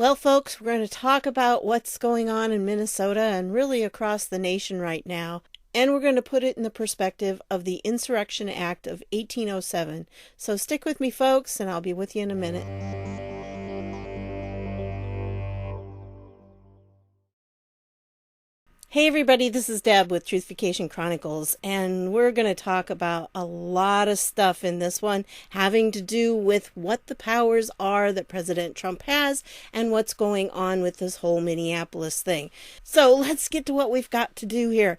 Well, folks, we're going to talk about what's going on in Minnesota and really across the nation right now. And we're going to put it in the perspective of the Insurrection Act of 1807. So stick with me, folks, and I'll be with you in a minute. Hey everybody, this is Deb with Truthification Chronicles, and we're going to talk about a lot of stuff in this one having to do with what the powers are that President Trump has and what's going on with this whole Minneapolis thing. So let's get to what we've got to do here.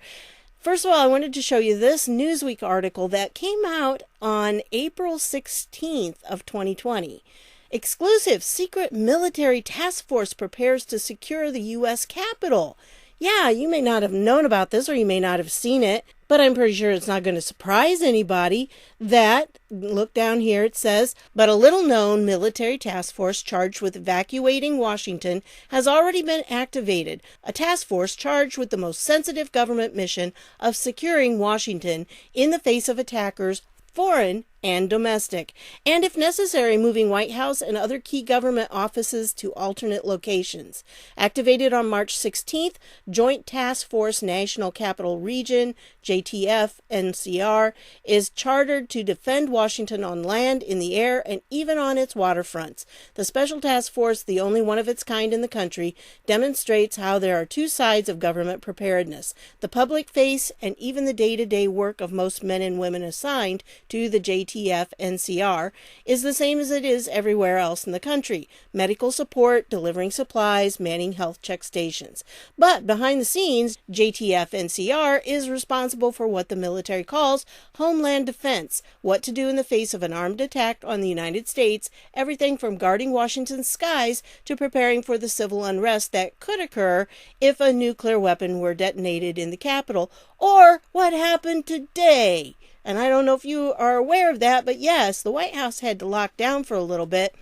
First of all, I wanted to show you this Newsweek article that came out on April 16th of 2020. Exclusive secret military task force prepares to secure the U.S. Capitol. Yeah, you may not have known about this or you may not have seen it, but I'm pretty sure it's not going to surprise anybody that, look down here, it says, but a little-known military task force charged with evacuating Washington has already been activated. A task force charged with the most sensitive government mission of securing Washington in the face of attackers, foreign and domestic, and if necessary, moving White House and other key government offices to alternate locations. Activated on March 16th, Joint Task Force National Capital Region, JTF NCR, is chartered to defend Washington on land, in the air, and even on its waterfronts. The Special Task Force, the only one of its kind in the country, demonstrates how there are two sides of government preparedness: the public face and even the day-to-day work of most men and women assigned to the JTF NCR is the same as it is everywhere else in the country: medical support, delivering supplies, manning health check stations. But behind the scenes, JTF NCR is responsible for what the military calls homeland defense, what to do in the face of an armed attack on the United States, everything from guarding Washington's skies to preparing for the civil unrest that could occur if a nuclear weapon were detonated in the Capitol, or what happened today. And I don't know if you are aware of that, but yes, the White House had to lock down for a little bit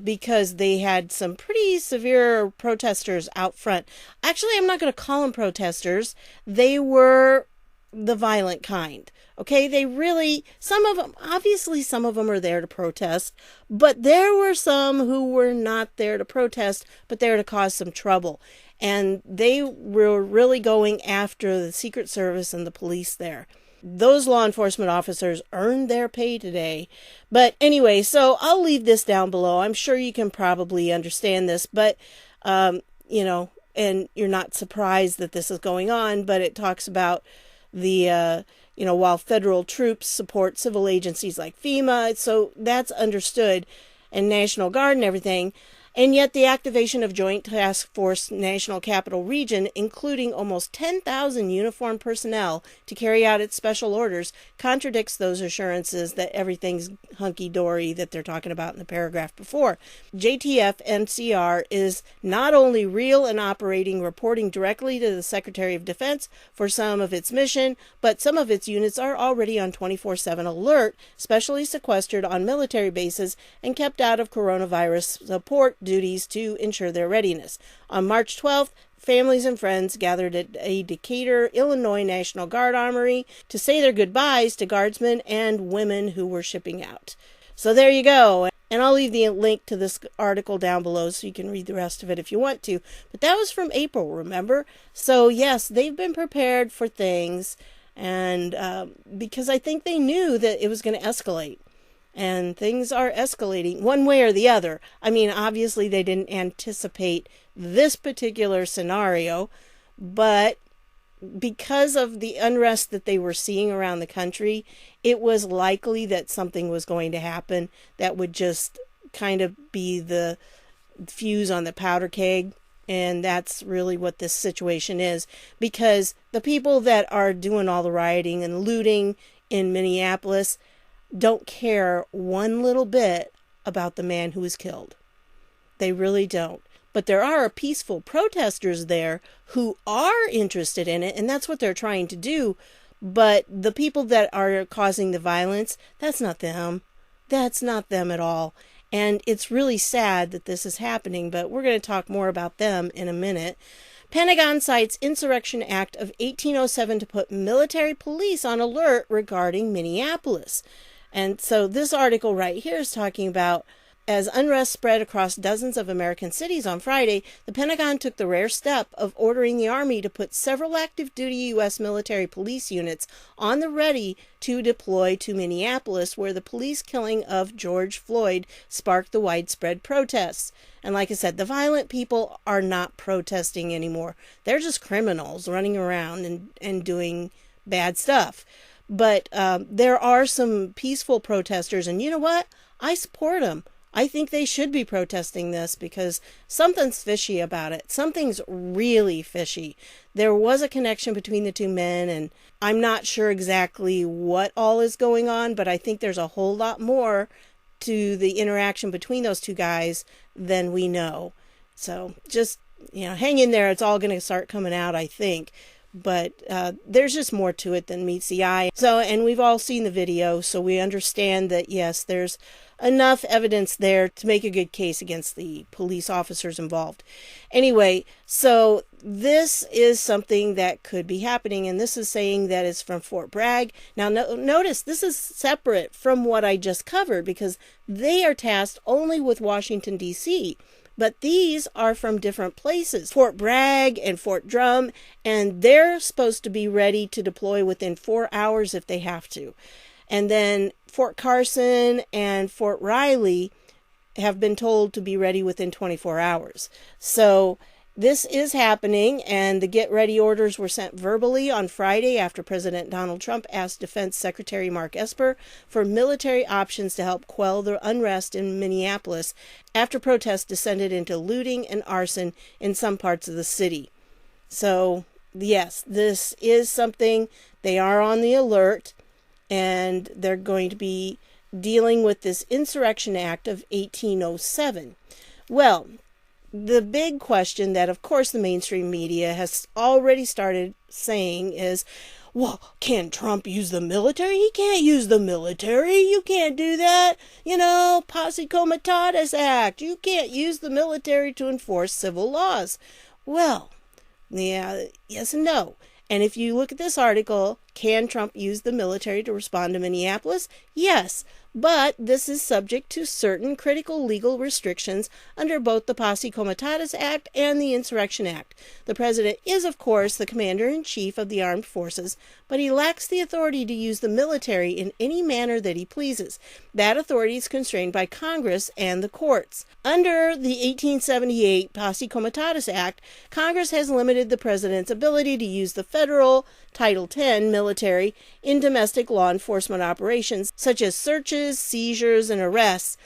because they had some pretty severe protesters out front. Actually, I'm not going to call them protesters. They were the violent kind. Okay, they really, some of them are there to protest, but there were some who were not there to protest, but there to cause some trouble. And they were really going after the Secret Service and the police there. Those law enforcement officers earned their pay today. But anyway, so I'll leave this down below. I'm sure you can probably understand this, but, and you're not surprised that this is going on, but it talks about the, while federal troops support civil agencies like FEMA, so that's understood, and National Guard and everything. And yet the activation of Joint Task Force National Capital Region, including almost 10,000 uniformed personnel to carry out its special orders, contradicts those assurances that everything's hunky-dory that they're talking about in the paragraph before. JTF NCR is not only real and operating, reporting directly to the Secretary of Defense for some of its mission, but some of its units are already on 24/7 alert, specially sequestered on military bases and kept out of coronavirus support duties to ensure their readiness. On March 12th, families and friends gathered at a Decatur, Illinois National Guard armory to say their goodbyes to guardsmen and women who were shipping out. So there you go. And I'll leave the link to this article down below so you can read the rest of it if you want to. But that was from April, remember? So yes, they've been prepared for things, and because I think they knew that it was going to escalate. And things are escalating one way or the other. I mean, obviously they didn't anticipate this particular scenario, but because of the unrest that they were seeing around the country, it was likely that something was going to happen that would just kind of be the fuse on the powder keg. And that's really what this situation is, because the people that are doing all the rioting and looting in Minneapolis don't care one little bit about the man who was killed. They really don't. But there are peaceful protesters there who are interested in it, and that's what they're trying to do. But the people that are causing the violence, that's not them. That's not them at all. And it's really sad that this is happening, but we're going to talk more about them in a minute. Pentagon cites Insurrection Act of 1807 to put military police on alert regarding Minneapolis. And so this article right here is talking about As unrest spread across dozens of American cities on Friday, the Pentagon took the rare step of ordering the Army to put several active duty U.S. military police units on the ready to deploy to Minneapolis, where the police killing of George Floyd sparked the widespread protests. And like I said, the violent people are not protesting anymore. They're just criminals running around and doing bad stuff. But there are some peaceful protesters, and you know what? I support them. I think they should be protesting this because something's fishy about it. Something's really fishy. There was a connection between the two men, and I'm not sure exactly what all is going on, but I think there's a whole lot more to the interaction between those two guys than we know. So just, hang in there. It's all going to start coming out, I think. But there's just more to it than meets the eye. So, and we've all seen the video, so we understand that, yes, there's enough evidence there to make a good case against the police officers involved. Anyway, so this is something that could be happening, and this is saying that it's from Fort Bragg. Now, notice this is separate from what I just covered because they are tasked only with Washington, D.C., but these are from different places, Fort Bragg and Fort Drum, and they're supposed to be ready to deploy within 4 hours if they have to. And then Fort Carson and Fort Riley have been told to be ready within 24 hours. So this is happening, and the get-ready orders were sent verbally on Friday after President Donald Trump asked Defense Secretary Mark Esper for military options to help quell the unrest in Minneapolis after protests descended into looting and arson in some parts of the city. So, yes, this is something. They are on the alert, and they're going to be dealing with this Insurrection Act of 1807. Well, the big question that, of course, the mainstream media has already started saying is, well, can Trump use the military? He can't use the military. You can't do that. Posse Comitatus Act. You can't use the military to enforce civil laws. Well, yeah, yes and no. And if you look at this article, can Trump use the military to respond to Minneapolis? Yes, but this is subject to certain critical legal restrictions under both the Posse Comitatus Act and the Insurrection Act. The president is, of course, the commander-in-chief of the armed forces, but he lacks the authority to use the military in any manner that he pleases. That authority is constrained by Congress and the courts. Under the 1878 Posse Comitatus Act, Congress has limited the president's ability to use the federal Title X military in domestic law enforcement operations, such as searches, seizures, and arrests.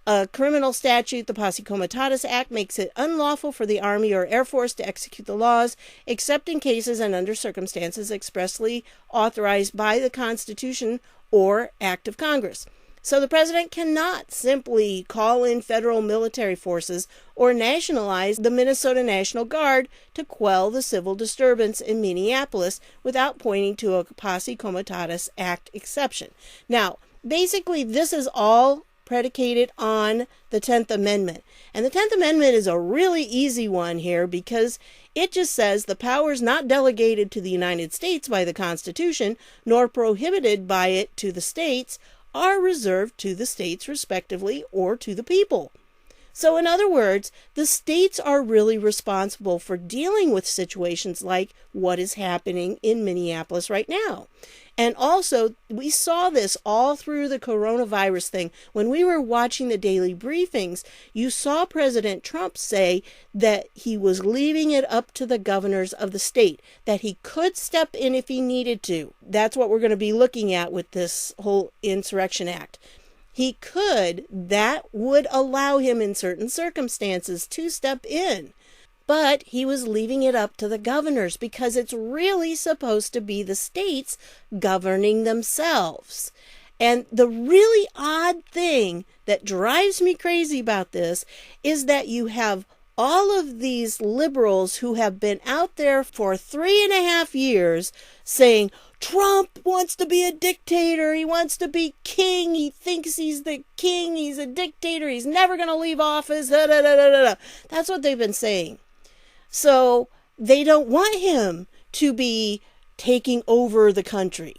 A criminal statute, the Posse Comitatus Act, makes it unlawful for the Army or Air Force to execute the laws, except in cases and under circumstances expressly authorized by the Constitution or Act of Congress. So the president cannot simply call in federal military forces or nationalize the Minnesota National Guard to quell the civil disturbance in Minneapolis without pointing to a Posse Comitatus Act exception. Now, basically, this is all predicated on the 10th Amendment. And the 10th Amendment is a really easy one here because it just says the powers not delegated to the United States by the Constitution, nor prohibited by it to the states, are reserved to the states respectively or to the people. So in other words, the states are really responsible for dealing with situations like what is happening in Minneapolis right now. And also, we saw this all through the coronavirus thing. When we were watching the daily briefings, you saw President Trump say that he was leaving it up to the governors of the state, that he could step in if he needed to. That's what we're going to be looking at with this whole Insurrection Act. He could, that would allow him in certain circumstances to step in. But he was leaving it up to the governors because it's really supposed to be the states governing themselves. And the really odd thing that drives me crazy about this is that you have all of these liberals who have been out there for 3.5 years saying, Trump wants to be a dictator. He wants to be king. He thinks he's the king. He's a dictator. He's never going to leave office. Da, da, da, da, da. That's what they've been saying. So they don't want him to be taking over the country.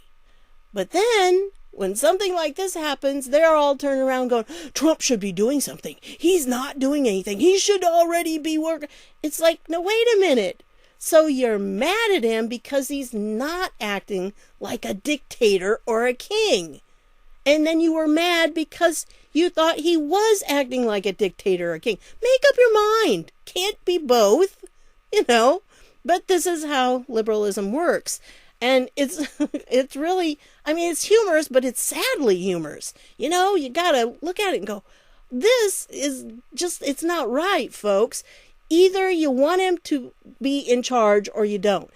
But then when something like this happens, they're all turning around going, Trump should be doing something. He's not doing anything. He should already be working. It's like, no, wait a minute. So you're mad at him because he's not acting like a dictator or a king. And then you were mad because you thought he was acting like a dictator or a king. Make up your mind. Can't be both, But this is how liberalism works. And it's really, it's humorous, but it's sadly humorous. You got to look at it and go, this is just, it's not right, folks. Either you want him to be in charge or you don't.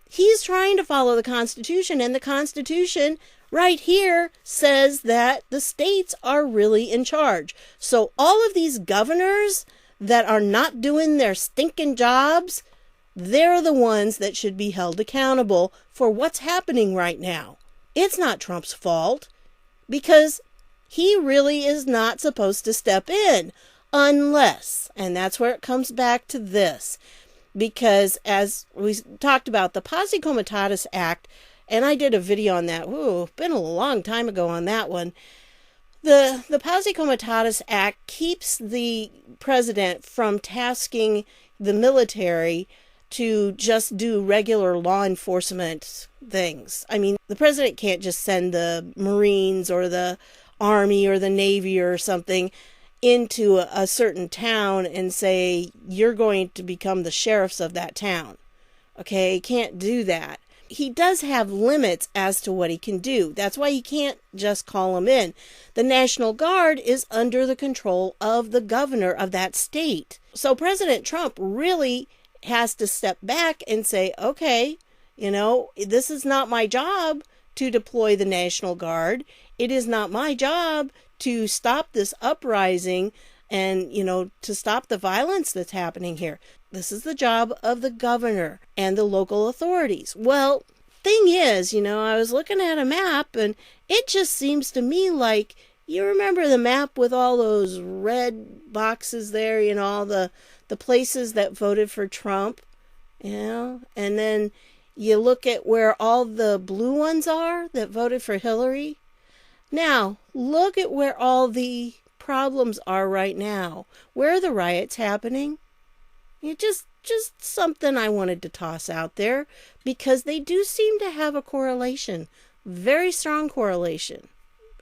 He's trying to follow the Constitution, and the Constitution right here says that the states are really in charge. So all of these governors that are not doing their stinking jobs, they're the ones that should be held accountable for what's happening right now. It's not Trump's fault because he really is not supposed to step in unless, and that's where it comes back to this, because as we talked about the Posse Comitatus Act, and I did a video on that, been a long time ago on that one. The Posse Comitatus Act keeps the president from tasking the military to just do regular law enforcement things. The president can't just send the Marines or the Army or the Navy or something into a certain town and say, you're going to become the sheriffs of that town. Okay, he can't do that. He does have limits as to what he can do. That's why you can't just call him in. The National Guard is under the control of the governor of that state. So President Trump really has to step back and say, okay, this is not my job to deploy the National Guard. It is not my job to stop this uprising and, to stop the violence that's happening here. This is the job of the governor and the local authorities. Well, thing is, I was looking at a map and it just seems to me like, you remember the map with all those red boxes there, all the places that voted for Trump, and then you look at where all the blue ones are that voted for Hillary. Now, look at where all the problems are right now. Where are the riots happening? Just something I wanted to toss out there because they do seem to have a correlation, very strong correlation.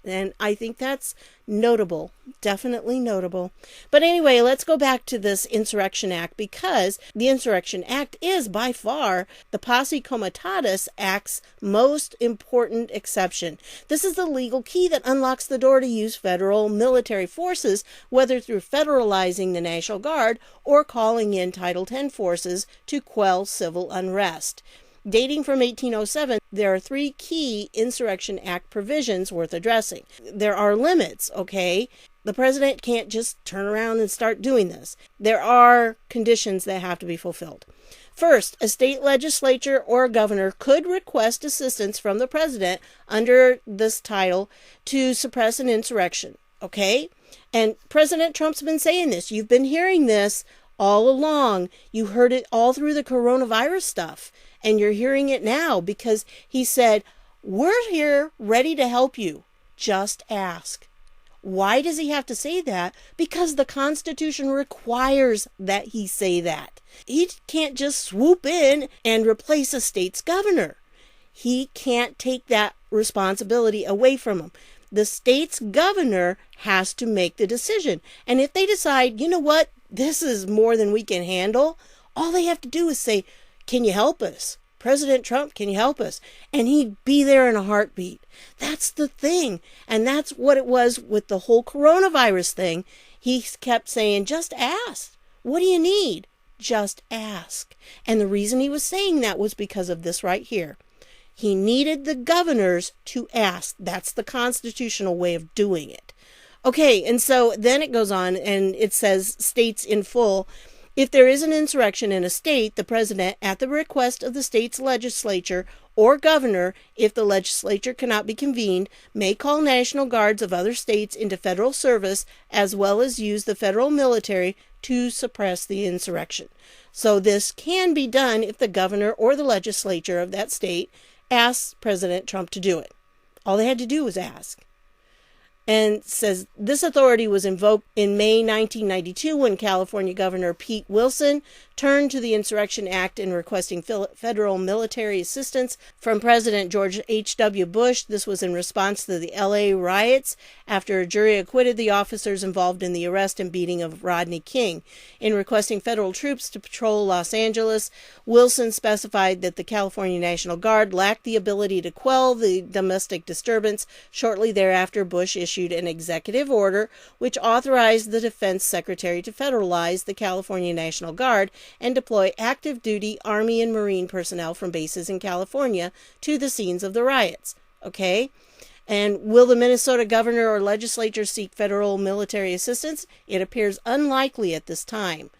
And I think that's notable, definitely notable. But anyway, let's go back to this Insurrection Act because the Insurrection Act is by far the Posse Comitatus Act's most important exception. This is the legal key that unlocks the door to use federal military forces, whether through federalizing the National Guard or calling in Title X forces to quell civil unrest. Dating from 1807, there are 3 key Insurrection Act provisions worth addressing. There are limits, okay? The president can't just turn around and start doing this. There are conditions that have to be fulfilled. First, a state legislature or a governor could request assistance from the president under this title to suppress an insurrection, okay? And President Trump's been saying this. You've been hearing this all along. You heard it all through the coronavirus stuff. And you're hearing it now because he said, we're here ready to help you. Just ask. Why does he have to say that? Because the Constitution requires that he say that. He can't just swoop in and replace a state's governor. He can't take that responsibility away from him. The state's governor has to make the decision. And if they decide, you know what, this is more than we can handle, all they have to do is say, can you help us? President Trump, can you help us? And he'd be there in a heartbeat. That's the thing. And that's what it was with the whole coronavirus thing. He kept saying, just ask. What do you need? Just ask. And the reason he was saying that was because of this right here. He needed the governors to ask. That's the constitutional way of doing it. Okay, and so then it goes on and it says, states in full, if there is an insurrection in a state, the president, at the request of the state's legislature or governor, if the legislature cannot be convened, may call National Guards of other states into federal service, as well as use the federal military to suppress the insurrection. So this can be done if the governor or the legislature of that state asks President Trump to do it. All they had to do was ask. And says this authority was invoked in May 1992 when California Governor Pete Wilson turned to the Insurrection Act in requesting federal military assistance from President George H.W. Bush. This was in response to the L.A. riots after a jury acquitted the officers involved in the arrest and beating of Rodney King. In requesting federal troops to patrol Los Angeles, Wilson specified that the California National Guard lacked the ability to quell the domestic disturbance. Shortly thereafter, Bush issued an executive order which authorized the Defense Secretary to federalize the California National Guard and deploy active duty Army and Marine personnel from bases in California to the scenes of the riots. Okay? And will the Minnesota governor or legislature seek federal military assistance? It appears unlikely at this time.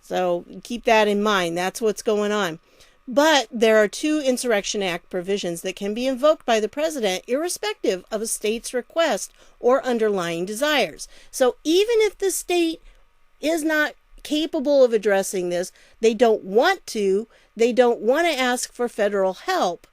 So keep that in mind. That's what's going on. But there are two Insurrection Act provisions that can be invoked by the president irrespective of a state's request or underlying desires. So even if the state is not capable of addressing this, they don't want to ask for federal help,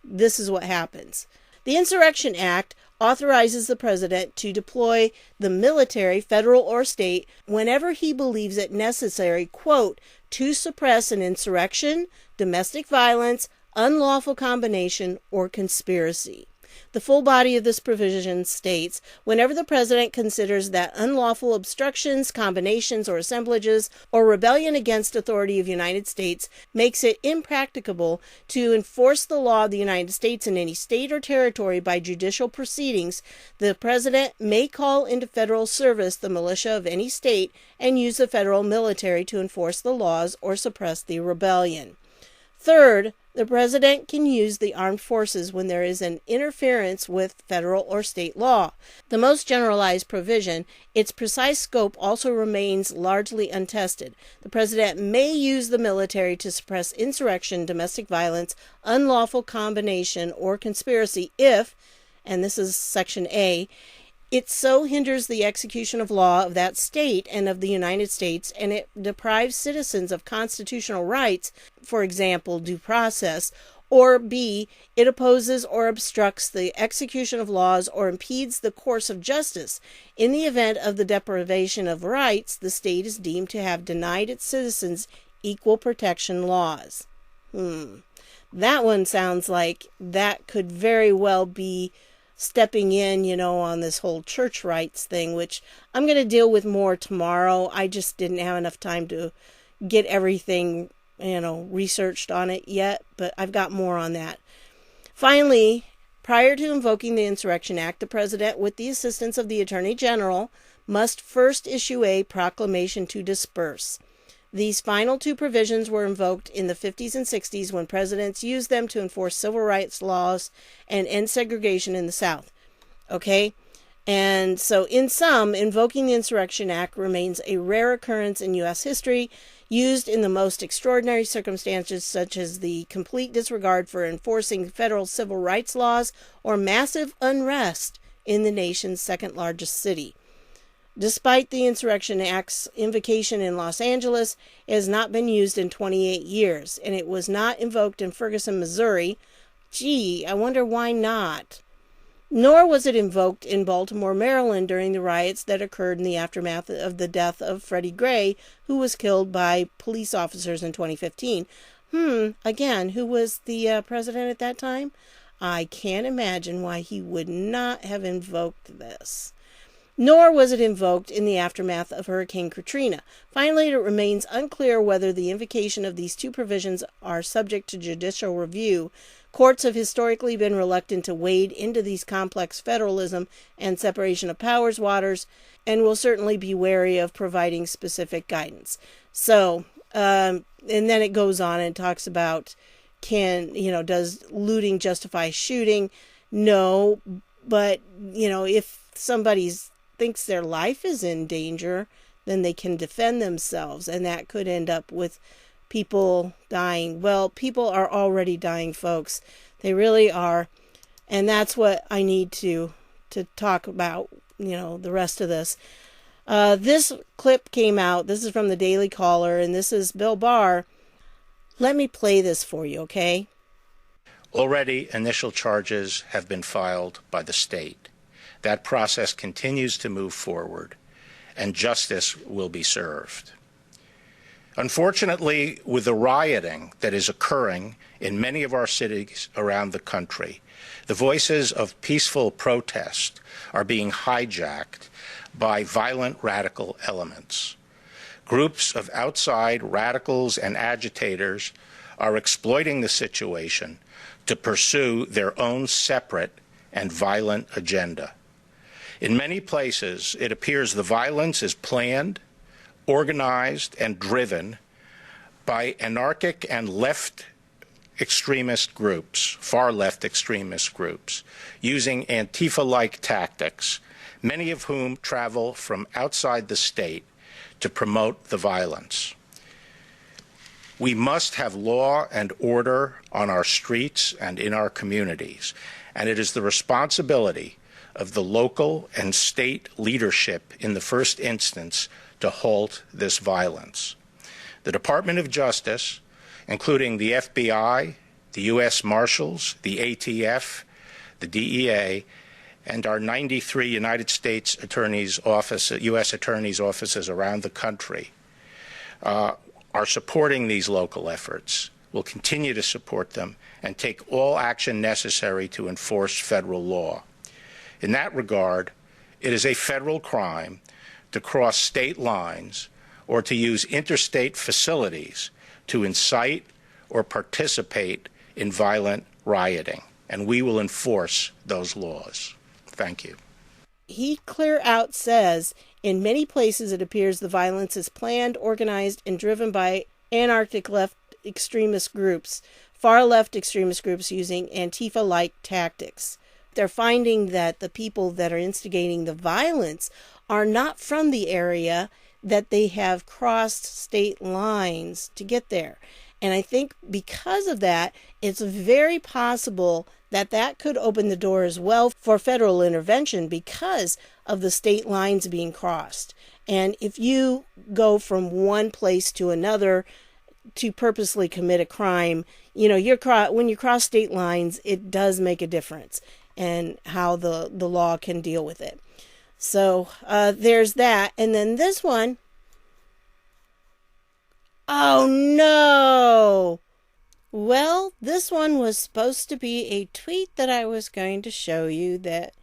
this is what happens. The Insurrection Act authorizes the president to deploy the military, federal or state, whenever he believes it necessary, quote, to suppress an insurrection, domestic violence, unlawful combination, or conspiracy. The full body of this provision states, whenever the president considers that unlawful obstructions, combinations, or assemblages, or rebellion against authority of the United States makes it impracticable to enforce the law of the United States in any state or territory by judicial proceedings, the president may call into federal service the militia of any state and use the federal military to enforce the laws or suppress the rebellion. Third, the president can use the armed forces when there is an interference with federal or state law. The most generalized provision, its precise scope also remains largely untested. The president may use the military to suppress insurrection, domestic violence, unlawful combination, or conspiracy if, and this is Section A, it so hinders the execution of law of that state and of the United States, and it deprives citizens of constitutional rights, for example, due process, or B, it opposes or obstructs the execution of laws or impedes the course of justice. In the event of the deprivation of rights, the state is deemed to have denied its citizens equal protection laws. That one sounds like that could very well be stepping in, on this whole church rights thing, which I'm going to deal with more tomorrow. I just didn't have enough time to get everything, researched on it yet, but I've got more on that. Finally, prior to invoking the Insurrection Act, the president, with the assistance of the Attorney General, must first issue a proclamation to disperse. These final two provisions were invoked in the 50s and 60s when presidents used them to enforce civil rights laws and end segregation in the South. Okay? And so in sum, invoking the Insurrection Act remains a rare occurrence in U.S. history, used in the most extraordinary circumstances such as the complete disregard for enforcing federal civil rights laws or massive unrest in the nation's second largest city. Despite the Insurrection Act's invocation in Los Angeles, it has not been used in 28 years, and it was not invoked in Ferguson, Missouri. Gee, I wonder why not. Nor was it invoked in Baltimore, Maryland during the riots that occurred in the aftermath of the death of Freddie Gray, who was killed by police officers in 2015. Again, who was the president at that time? I can't imagine why he would not have invoked this. Nor was it invoked in the aftermath of Hurricane Katrina. Finally, it remains unclear whether the invocation of these two provisions are subject to judicial review. Courts have historically been reluctant to wade into these complex federalism and separation of powers waters, and will certainly be wary of providing specific guidance. So, and then it goes on and talks about, does looting justify shooting? No, but, if somebody's thinks their life is in danger, then they can defend themselves, and that could end up with people dying. Well, people are already dying, folks. They really are. And that's what I need to talk about, the rest of this. This clip came out. This is from the Daily Caller, and this is Bill Barr. Let me play this for you, okay? Already, initial charges have been filed by the state. That process continues to move forward, and justice will be served. Unfortunately, with the rioting that is occurring in many of our cities around the country, the voices of peaceful protest are being hijacked by violent radical elements. Groups of outside radicals and agitators are exploiting the situation to pursue their own separate and violent agenda. In many places, it appears the violence is planned, organized, and driven by anarchic and left extremist groups, far left extremist groups, using Antifa-like tactics, many of whom travel from outside the state to promote the violence. We must have law and order on our streets and in our communities, and it is the responsibility of the local and state leadership in the first instance to halt this violence. The Department of Justice, including the FBI, the U.S. Marshals, the ATF, the DEA, and our 93 United States U.S. Attorney's offices around the country, are supporting these local efforts. We'll continue to support them and take all action necessary to enforce federal law. In that regard, it is a federal crime to cross state lines or to use interstate facilities to incite or participate in violent rioting, and we will enforce those laws. Thank you. He clear out says, in many places it appears the violence is planned, organized, and driven by anarchic left extremist groups, far left extremist groups using Antifa-like tactics. They're finding that the people that are instigating the violence are not from the area, that they have crossed state lines to get there. And I think because of that, it's very possible that that could open the door as well for federal intervention because of the state lines being crossed. And if you go from one place to another to purposely commit a crime, when you cross state lines, it does make a difference in how the law can deal with it. So there's that. And then this one. Oh no! Well, this one was supposed to be a tweet that I was going to show you that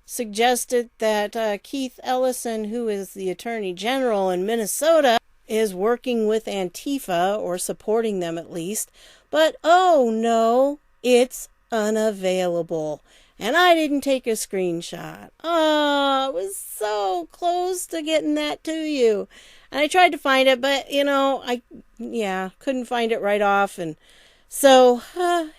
suggested that Keith Ellison, who is the Attorney General in Minnesota, is working with Antifa, or supporting them at least. But oh no, it's unavailable. And I didn't take a screenshot. Oh, I was so close to getting that to you. And I tried to find it, but, I couldn't find it right off. And so,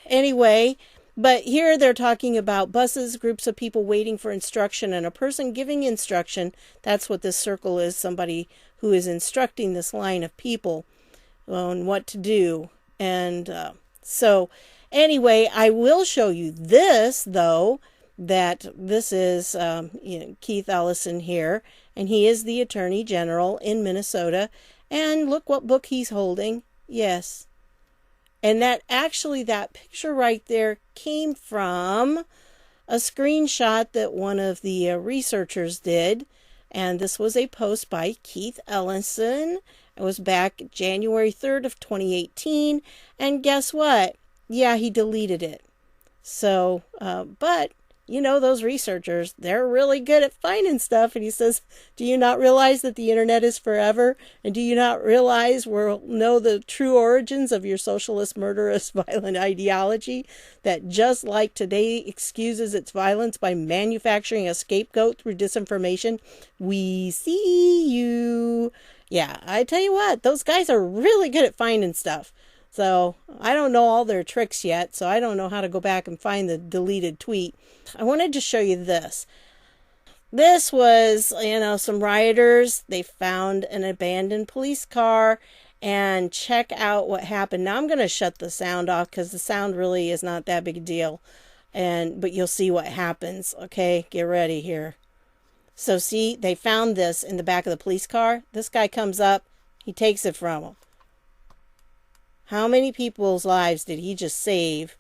anyway, but here they're talking about buses, groups of people waiting for instruction, and a person giving instruction. That's what this circle is, somebody who is instructing this line of people on what to do. And so, anyway, I will show you this, though, that this is Keith Ellison here, and he is the Attorney General in Minnesota. And look what book he's holding. Yes. And that picture right there came from a screenshot that one of the researchers did. And this was a post by Keith Ellison. It was back January 3rd of 2018. And guess what? Yeah, he deleted it. So, but, those researchers, they're really good at finding stuff. And he says, do you not realize that the internet is forever? And do you not realize we'll know the true origins of your socialist, murderous, violent ideology that just like today excuses its violence by manufacturing a scapegoat through disinformation? We see you. Yeah, I tell you what, those guys are really good at finding stuff. So I don't know all their tricks yet, so I don't know how to go back and find the deleted tweet. I wanted to show you this. This was, some rioters. They found an abandoned police car, and check out what happened. Now I'm going to shut the sound off because the sound really is not that big a deal. But you'll see what happens. Okay, get ready here. So see, they found this in the back of the police car. This guy comes up. He takes it from them. How many people's lives did he just save?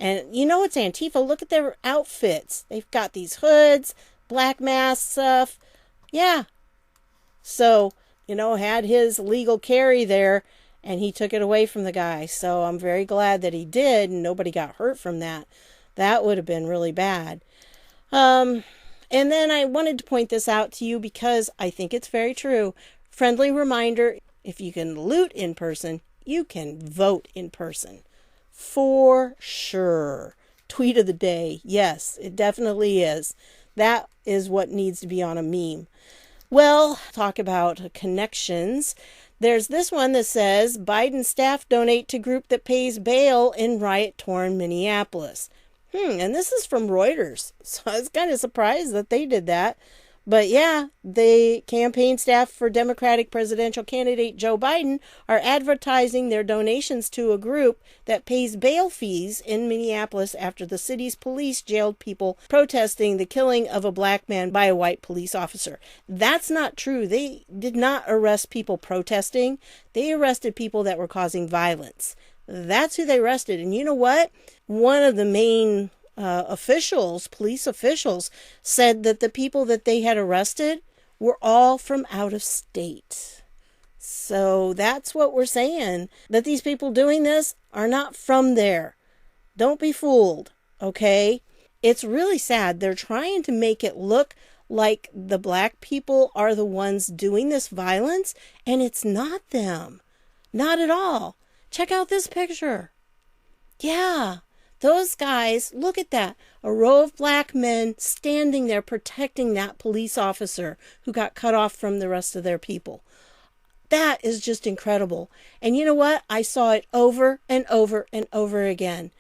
And you know it's Antifa. Look at their outfits. They've got these hoods, black mask stuff. Yeah. So, had his legal carry there, and he took it away from the guy. So I'm very glad that he did, and nobody got hurt from that. That would have been really bad. And then I wanted to point this out to you because I think it's very true. Friendly reminder, if you can loot in person, you can vote in person. For sure. Tweet of the day. Yes, it definitely is. That is what needs to be on a meme. Well, talk about connections. There's this one that says, Biden staff donate to group that pays bail in riot-torn Minneapolis. And this is from Reuters. So I was kind of surprised that they did that. But yeah, the campaign staff for Democratic presidential candidate Joe Biden are advertising their donations to a group that pays bail fees in Minneapolis after the city's police jailed people protesting the killing of a black man by a white police officer. That's not true. They did not arrest people protesting. They arrested people that were causing violence. That's who they arrested. And you know what? One of the main police officials, said that the people that they had arrested were all from out of state. So that's what we're saying, that these people doing this are not from there. Don't be fooled, okay? It's really sad. They're trying to make it look like the black people are the ones doing this violence, and it's not them. Not at all. Check out this picture. Yeah. Those guys, look at that. A row of black men standing there protecting that police officer who got cut off from the rest of their people. That is just incredible. And you know what? I saw it over and over and over again.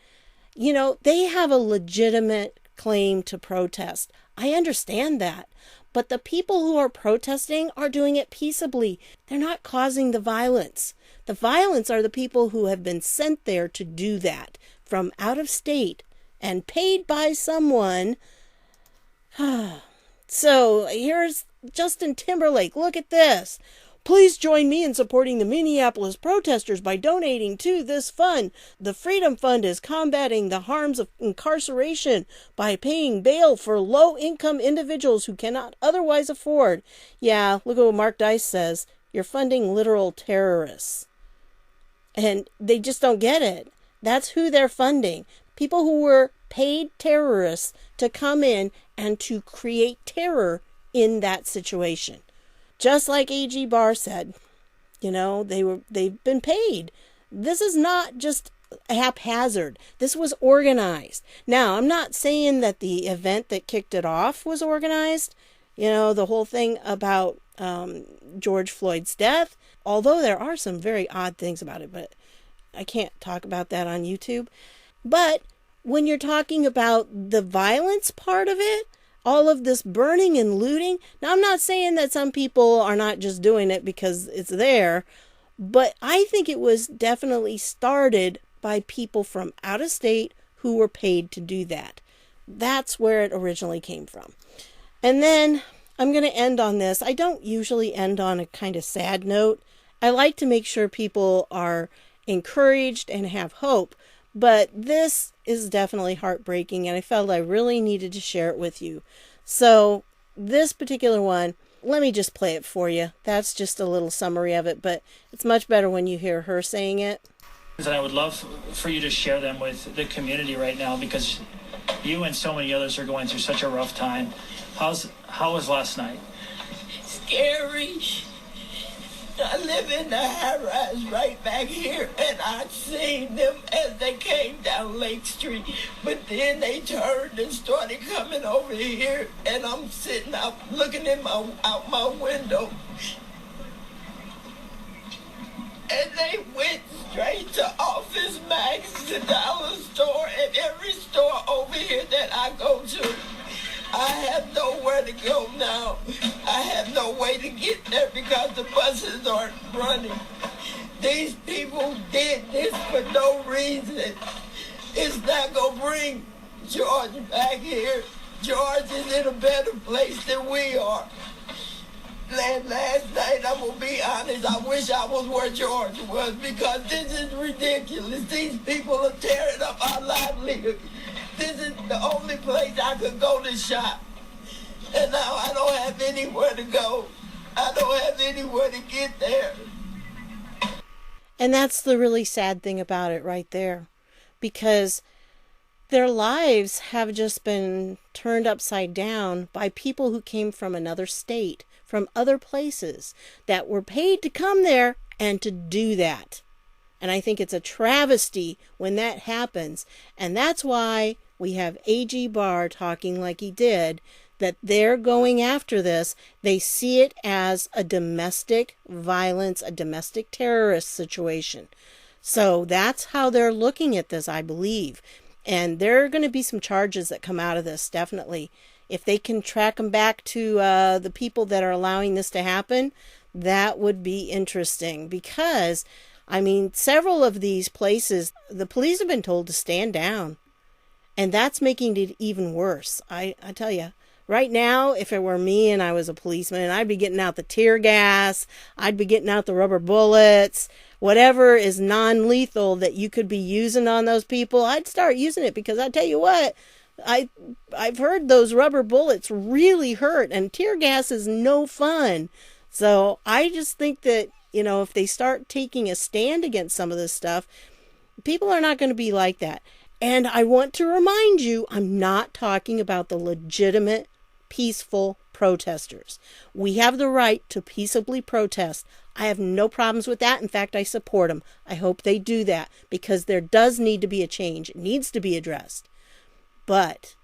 They have a legitimate claim to protest. I understand that. But the people who are protesting are doing it peaceably. They're not causing the violence. The violence are the people who have been sent there to do that from out of state and paid by someone. So here's Justin Timberlake. Look at this. Please join me in supporting the Minneapolis protesters by donating to this fund. The Freedom Fund is combating the harms of incarceration by paying bail for low-income individuals who cannot otherwise afford. Yeah, look at what Mark Dice says. You're funding literal terrorists. And they just don't get it. That's who they're funding. People who were paid terrorists to come in and to create terror in that situation. Just like A.G. Barr said, they've been paid. This is not just haphazard. This was organized. Now, I'm not saying that the event that kicked it off was organized. The whole thing about George Floyd's death, although there are some very odd things about it, but I can't talk about that on YouTube. But when you're talking about the violence part of it, all of this burning and looting, now I'm not saying that some people are not just doing it because it's there, but I think it was definitely started by people from out of state who were paid to do that. That's where it originally came from. And then I'm going to end on this. I don't usually end on a kind of sad note. I like to make sure people are encouraged and have hope, but this is definitely heartbreaking, and I felt I really needed to share it with you. So this particular one, let me just play it for you. That's just a little summary of it, but it's much better when you hear her saying it. And I would love for you to share them with the community right now, because you and so many others are going through such a rough time. How was last night? Scary. I live in the high-rise right back here, and I seen them as they came down Lake Street. But then they turned and started coming over here, and I'm sitting out looking out my window. And they went straight to Office Max, the dollar store, and every store over here that I go to. I have nowhere to go now. I have no way to get there because the buses aren't running. These people did this for no reason. It's not going to bring George back here. George is in a better place than we are. last night, I'm going to be honest, I wish I was where George was, because this is ridiculous. These people are tearing up our livelihood. This is the only place I could go to shop. And now I don't have anywhere to go. I don't have anywhere to get there. And that's the really sad thing about it right there. Because their lives have just been turned upside down by people who came from another state, from other places, that were paid to come there and to do that. And I think it's a travesty when that happens. And that's why we have A.G. Barr talking like he did, that they're going after this. They see it as a domestic violence, a domestic terrorist situation. So that's how they're looking at this, I believe. And there are going to be some charges that come out of this, definitely. If they can track them back to the people that are allowing this to happen, that would be interesting. Because, I mean, several of these places, the police have been told to stand down. And that's making it even worse. I tell you, right now, if it were me and I was a policeman, I'd be getting out the tear gas, I'd be getting out the rubber bullets, whatever is non-lethal that you could be using on those people, I'd start using it, because I tell you what, I've heard those rubber bullets really hurt, and tear gas is no fun. So I just think that, you know, if they start taking a stand against some of this stuff, people are not going to be like that. And I want to remind you, I'm not talking about the legitimate, peaceful protesters. We have the right to peaceably protest. I have no problems with that. In fact, I support them. I hope they do that, because there does need to be a change. It needs to be addressed. But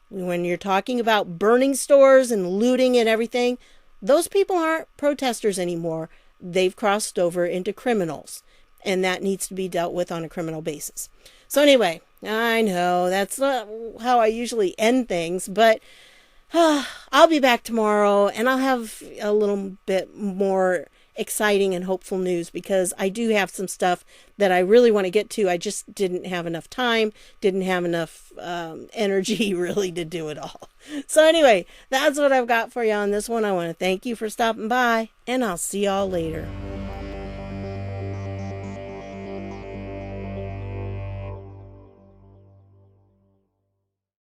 when you're talking about burning stores and looting and everything, those people aren't protesters anymore. They've crossed over into criminals, and that needs to be dealt with on a criminal basis. So anyway, I know that's not how I usually end things, but I'll be back tomorrow, and I'll have a little bit more exciting and hopeful news, because I do have some stuff that I really want to get to. I just didn't have enough time, didn't have enough energy really to do it all. So anyway, that's what I've got for you on this one. I want to thank you for stopping by, and I'll see y'all later.